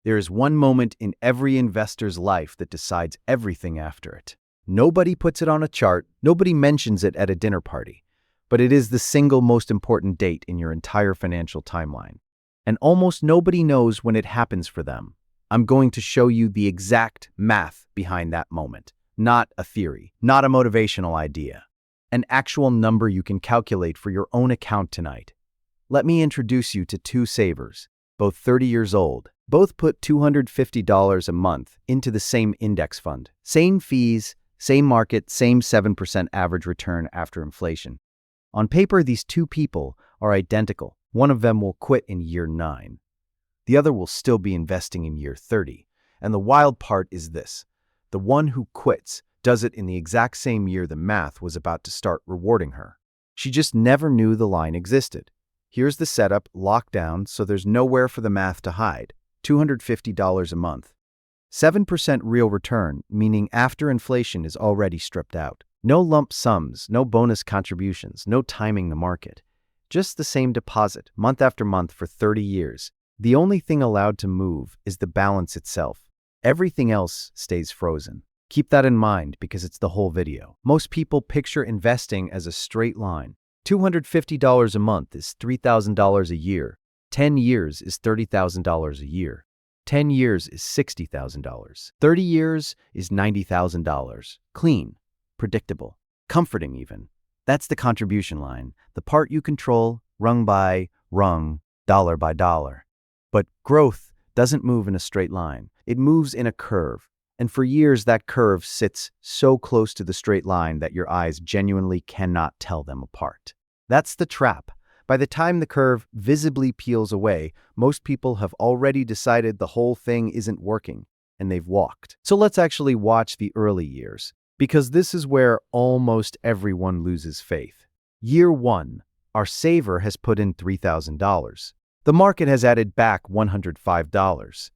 There is one moment in every investor's life that decides everything after it. Nobody puts it on a chart, nobody mentions it at a dinner party, but it is the single most important date in your entire financial timeline. And almost nobody knows when it happens for them. I'm going to show you the exact math behind that moment. Not a theory, not a motivational idea. An actual number you can calculate for your own account tonight. Let me introduce you to two savers, both 30 years old. Both put $250 a month into the same index fund. Same fees, same market, same 7% average return after inflation. On paper, these two people are identical. One of them will quit in year 9. The other will still be investing in year 30. And the wild part is this. The one who quits does it in the exact same year the math was about to start rewarding her. She just never knew the line existed. Here's the setup locked down so there's nowhere for the math to hide. $250 a month. 7% real return, meaning after inflation is already stripped out. No lump sums, no bonus contributions, no timing the market. Just the same deposit, month after month for 30 years. The only thing allowed to move is the balance itself. Everything else stays frozen. Keep that in mind because it's the whole video. Most people picture investing as a straight line. $250 a month is $3,000 a year. 10 years is $30,000 a year. 10 years is $60,000. 30 years is $90,000. Clean, predictable, comforting even. That's the contribution line, the part you control, rung by rung, dollar by dollar. But growth doesn't move in a straight line. It moves in a curve. And for years, that curve sits so close to the straight line that your eyes genuinely cannot tell them apart. That's the trap. By the time the curve visibly peels away, most people have already decided the whole thing isn't working, and they've walked. So let's actually watch the early years, because this is where almost everyone loses faith. Year 1, our saver has put in $3,000. The market has added back $105.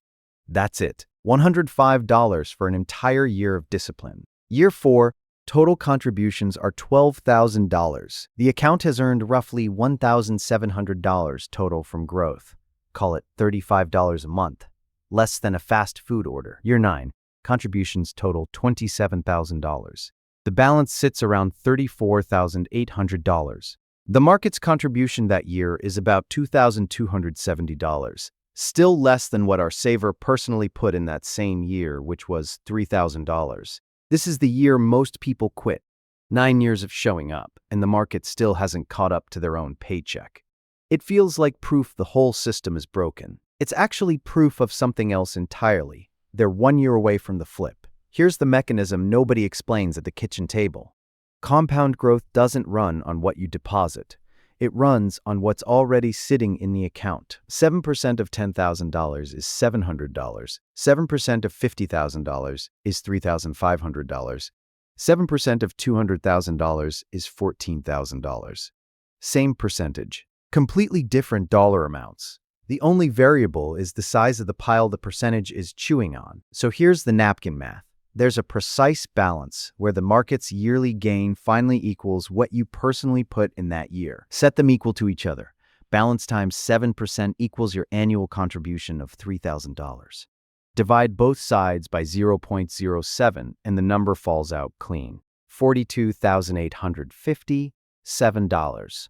That's it, $105 for an entire year of discipline. Year 4, total contributions are $12,000. The account has earned roughly $1,700 total from growth. Call it $35 a month, less than a fast food order. Year 9, contributions total $27,000. The balance sits around $34,800. The market's contribution that year is about $2,270, still less than what our saver personally put in that same year, which was $3,000. This is the year most people quit. 9 years of showing up, and the market still hasn't caught up to their own paycheck. It feels like proof the whole system is broken. It's actually proof of something else entirely. They're 1 year away from the flip. Here's the mechanism nobody explains at the kitchen table. Compound growth doesn't run on what you deposit. It runs on what's already sitting in the account. 7% of $10,000 is $700. 7% of $50,000 is $3,500. 7% of $200,000 is $14,000. Same percentage. Completely different dollar amounts. The only variable is the size of the pile the percentage is chewing on. So here's the napkin math. There's a precise balance where the market's yearly gain finally equals what you personally put in that year. Set them equal to each other. Balance times 7% equals your annual contribution of $3,000. Divide both sides by 0.07 and the number falls out clean. $42,857.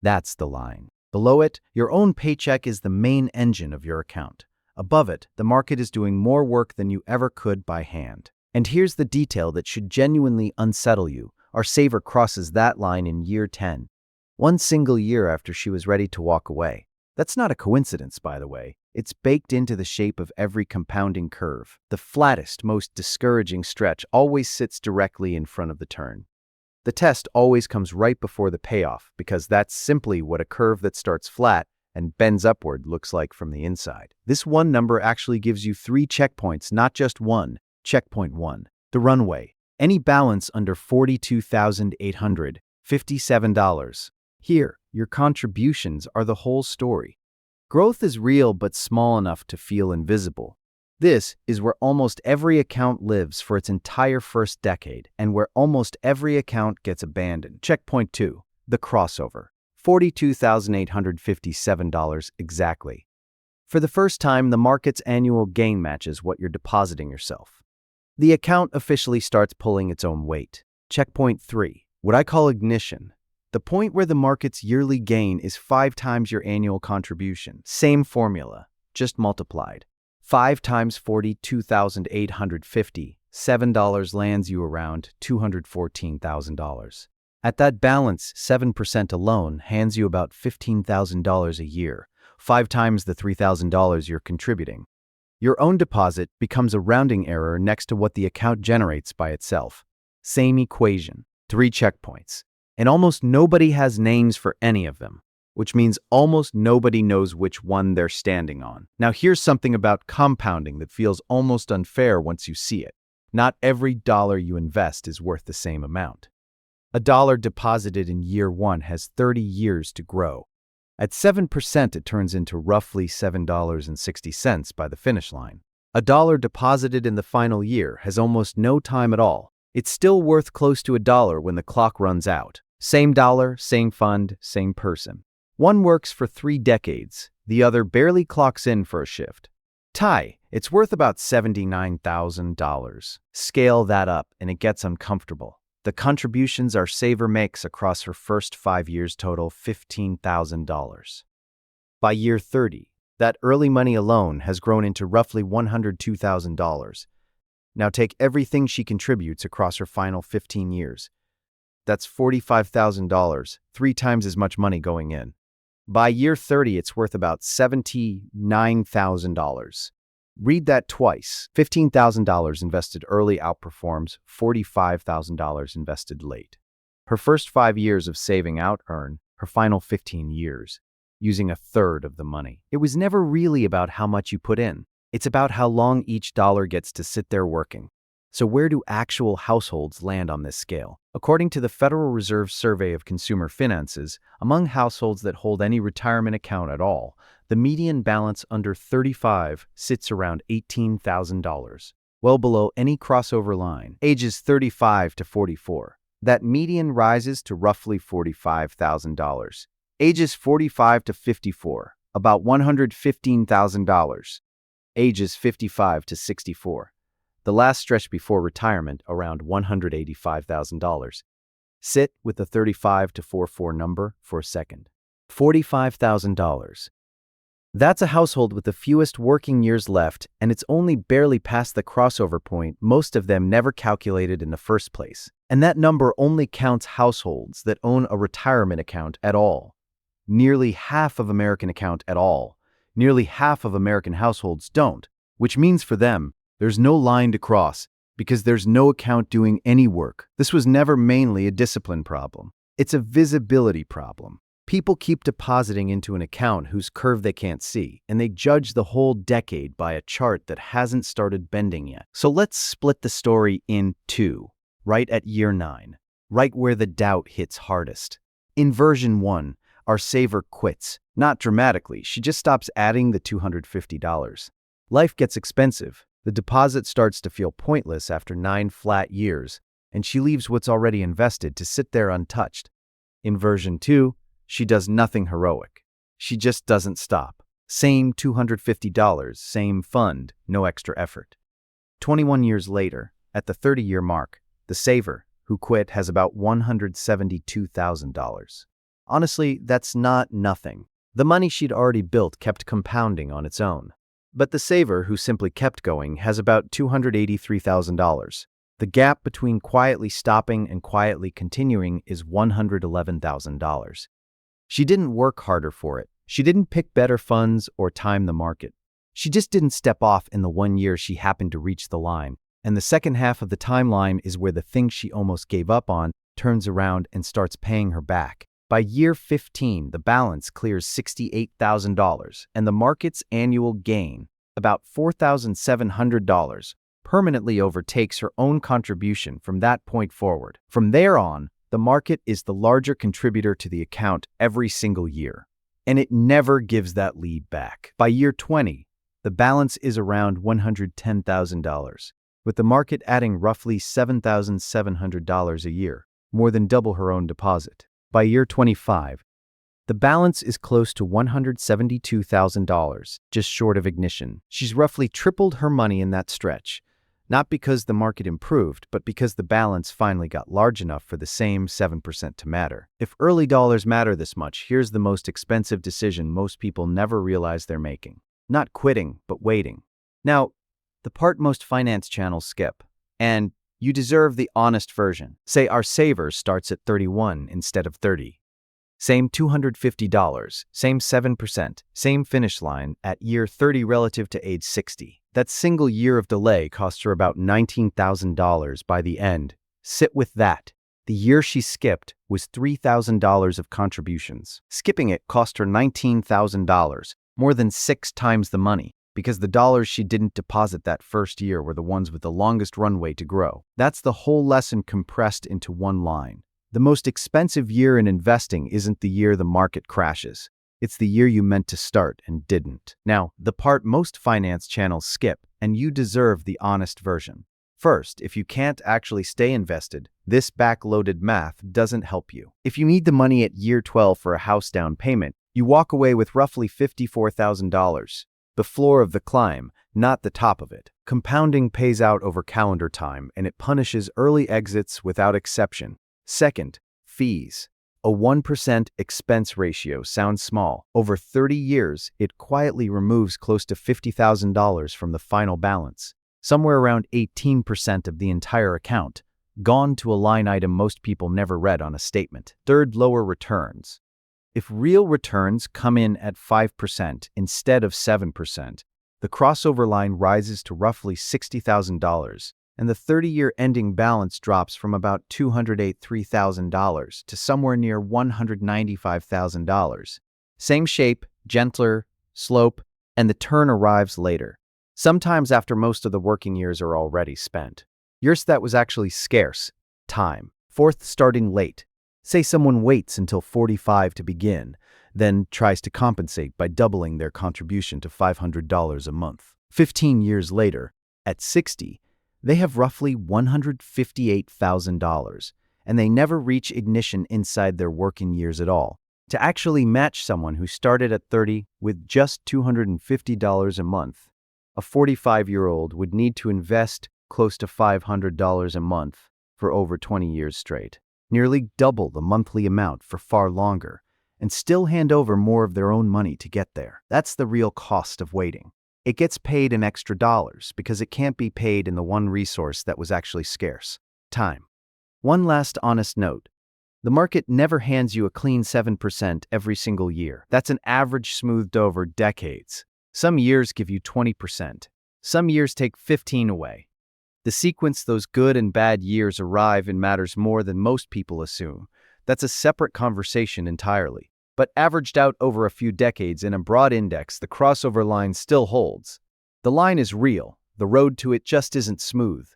That's the line. Below it, your own paycheck is the main engine of your account. Above it, the market is doing more work than you ever could by hand. And here's the detail that should genuinely unsettle you. Our saver crosses that line in year 10. 1 single year after she was ready to walk away. That's not a coincidence, by the way. It's baked into the shape of every compounding curve. The flattest, most discouraging stretch always sits directly in front of the turn. The test always comes right before the payoff, because that's simply what a curve that starts flat and bends upward looks like from the inside. This one number actually gives you 3 checkpoints, not just one. Checkpoint 1, the runway. Any balance under $42,857. Here, your contributions are the whole story. Growth is real but small enough to feel invisible. This is where almost every account lives for its entire first decade and where almost every account gets abandoned. Checkpoint 2, the crossover. $42,857 exactly. For the first time, the market's annual gain matches what you're depositing yourself. The account officially starts pulling its own weight. Checkpoint 3. What I call ignition. The point where the market's yearly gain is 5 times your annual contribution. Same formula, just multiplied. 5 times 42,850, $7 lands you around $214,000. At that balance, 7% alone hands you about $15,000 a year, 5 times the $3,000 you're contributing. Your own deposit becomes a rounding error next to what the account generates by itself. Same equation, 3 checkpoints. And almost nobody has names for any of them, which means almost nobody knows which one they're standing on. Now here's something about compounding that feels almost unfair once you see it. Not every dollar you invest is worth the same amount. A dollar deposited in year 1 has 30 years to grow. At 7%, it turns into roughly $7.60 by the finish line. A dollar deposited in the final year has almost no time at all. It's still worth close to $1 when the clock runs out. Same dollar, same fund, same person. One works for 3 decades, the other barely clocks in for a shift. Tie, it's worth about $79,000. Scale that up and it gets uncomfortable. The contributions our saver makes across her first 5 years total $15,000. By year 30, that early money alone has grown into roughly $102,000. Now take everything she contributes across her final 15 years. That's $45,000, 3 times as much money going in. By year 30, it's worth about $79,000. Read that twice. $15,000 invested early outperforms $45,000 invested late. Her first 5 years of saving out-earn her final 15 years, using a third of the money. It was never really about how much you put in. It's about how long each dollar gets to sit there working. So where do actual households land on this scale? According to the Federal Reserve Survey of Consumer Finances, among households that hold any retirement account at all, the median balance under 35 sits around $18,000, well below any crossover line. Ages 35 to 44. That median rises to roughly $45,000. Ages 45 to 54, about $115,000. Ages 55 to 64. The last stretch before retirement, around $185,000. Sit with the 35 to 44 number for a second. $45,000. That's a household with the fewest working years left, and it's only barely past the crossover point most of them never calculated in the first place. And that number only counts households that own a retirement account at all. Nearly half of American account at all. Nearly half of American households don't, which means for them, there's no line to cross because there's no account doing any work. This was never mainly a discipline problem. It's a visibility problem. People keep depositing into an account whose curve they can't see, and they judge the whole decade by a chart that hasn't started bending yet. So let's split the story in 2, right at year 9, right where the doubt hits hardest. In version 1, our saver quits. Not dramatically, she just stops adding the $250. Life gets expensive. The deposit starts to feel pointless after 9 flat years, and she leaves what's already invested to sit there untouched. In version 2, she does nothing heroic. She just doesn't stop. Same $250, same fund, no extra effort. 21 years later, at the 30-year mark, the saver who quit has about $172,000. Honestly, that's not nothing. The money she'd already built kept compounding on its own. But the saver who simply kept going has about $283,000. The gap between quietly stopping and quietly continuing is $111,000. She didn't work harder for it. She didn't pick better funds or time the market. She just didn't step off in the 1 year she happened to reach the line. And the second half of the timeline is where the thing she almost gave up on turns around and starts paying her back. By year 15, the balance clears $68,000, and the market's annual gain, about $4,700, permanently overtakes her own contribution from that point forward. From there on, the market is the larger contributor to the account every single year, and it never gives that lead back. By year 20, the balance is around $110,000, with the market adding roughly $7,700 a year, more than double her own deposit. By year 25, The balance is close to $172,000, just short of ignition. She's roughly tripled her money in that stretch. Not because the market improved, but because the balance finally got large enough for the same 7% to matter. If early dollars matter this much, here's the most expensive decision most people never realize they're making. Not quitting, but waiting. Now, the part most finance channels skip. And you deserve the honest version. Say our savers starts at 31 instead of 30. Same $250, same 7%, same finish line at year 30 relative to age 60. That single year of delay cost her about $19,000 by the end. Sit with that. The year she skipped was $3,000 of contributions. Skipping it cost her $19,000, more than 6 times the money, because the dollars she didn't deposit that first year were the ones with the longest runway to grow. That's the whole lesson compressed into one line. The most expensive year in investing isn't the year the market crashes. It's the year you meant to start and didn't. Now, the part most finance channels skip, and you deserve the honest version. First, if you can't actually stay invested, this backloaded math doesn't help you. If you need the money at year 12 for a house down payment, you walk away with roughly $54,000. The floor of the climb, not the top of it. Compounding pays out over calendar time, and it punishes early exits without exception. Second, fees. A 1% expense ratio sounds small. Over 30 years, it quietly removes close to $50,000 from the final balance, somewhere around 18% of the entire account, gone to a line item most people never read on a statement. Third, lower returns. If real returns come in at 5% instead of 7%, the crossover line rises to roughly $60,000. And the 30-year ending balance drops from about $283,000 to somewhere near $195,000. Same shape, gentler, slope, and the turn arrives later, sometimes after most of the working years are already spent. Yours that was actually scarce, time. Fourth, starting late. Say someone waits until 45 to begin, then tries to compensate by doubling their contribution to $500 a month. 15 years later, at 60, they have roughly $158,000, and they never reach ignition inside their working years at all. To actually match someone who started at 30 with just $250 a month, a 45-year-old would need to invest close to $500 a month for over 20 years straight, nearly double the monthly amount for far longer, and still hand over more of their own money to get there. That's the real cost of waiting. It gets paid in extra dollars because it can't be paid in the one resource that was actually scarce: time. One last honest note. The market never hands you a clean 7% every single year. That's an average smoothed over decades. Some years give you 20%. Some years take 15 away. The sequence those good and bad years arrive in matters more than most people assume. That's a separate conversation entirely. But averaged out over a few decades in a broad index, the crossover line still holds. The line is real. The road to it just isn't smooth.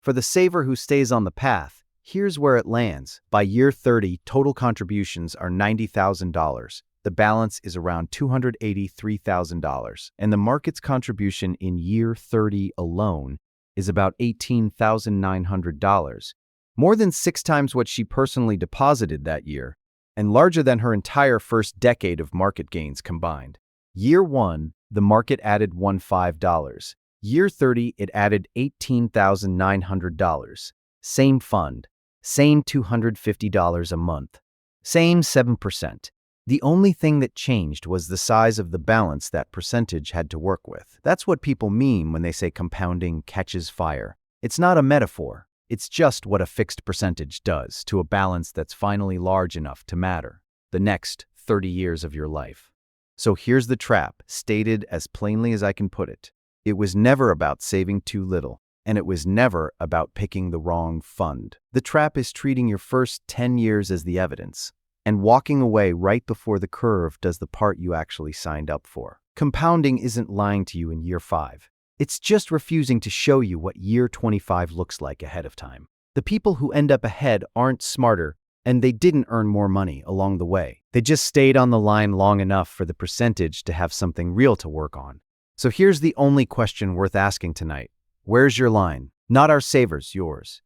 For the saver who stays on the path, here's where it lands. By year 30, total contributions are $90,000. The balance is around $283,000. And the market's contribution in year 30 alone is about $18,900. More than 6 times what she personally deposited that year, and larger than her entire first decade of market gains combined. Year 1, the market added $15. Year 30, it added $18,900. Same fund, same $250 a month, same 7%. The only thing that changed was the size of the balance that percentage had to work with. That's what people mean when they say compounding catches fire. It's not a metaphor. It's just what a fixed percentage does to a balance that's finally large enough to matter: the next 30 years of your life. So here's the trap, stated as plainly as I can put it. It was never about saving too little, and it was never about picking the wrong fund. The trap is treating your first 10 years as the evidence, and walking away right before the curve does the part you actually signed up for. Compounding isn't lying to you in year 5. It's just refusing to show you what year 25 looks like ahead of time. The people who end up ahead aren't smarter, and they didn't earn more money along the way. They just stayed on the line long enough for the percentage to have something real to work on. So here's the only question worth asking tonight. Where's your line? Not our savers, yours.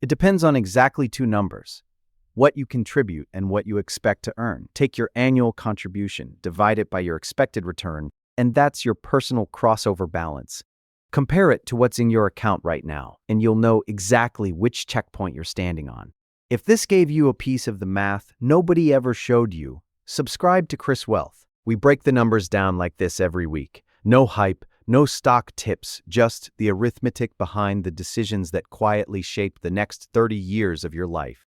It depends on exactly 2 numbers: what you contribute and what you expect to earn. Take your annual contribution, divide it by your expected return, and that's your personal crossover balance. Compare it to what's in your account right now, and you'll know exactly which checkpoint you're standing on. If this gave you a piece of the math nobody ever showed you, subscribe to Chris Wealth. We break the numbers down like this every week. No hype, no stock tips, just the arithmetic behind the decisions that quietly shape the next 30 years of your life.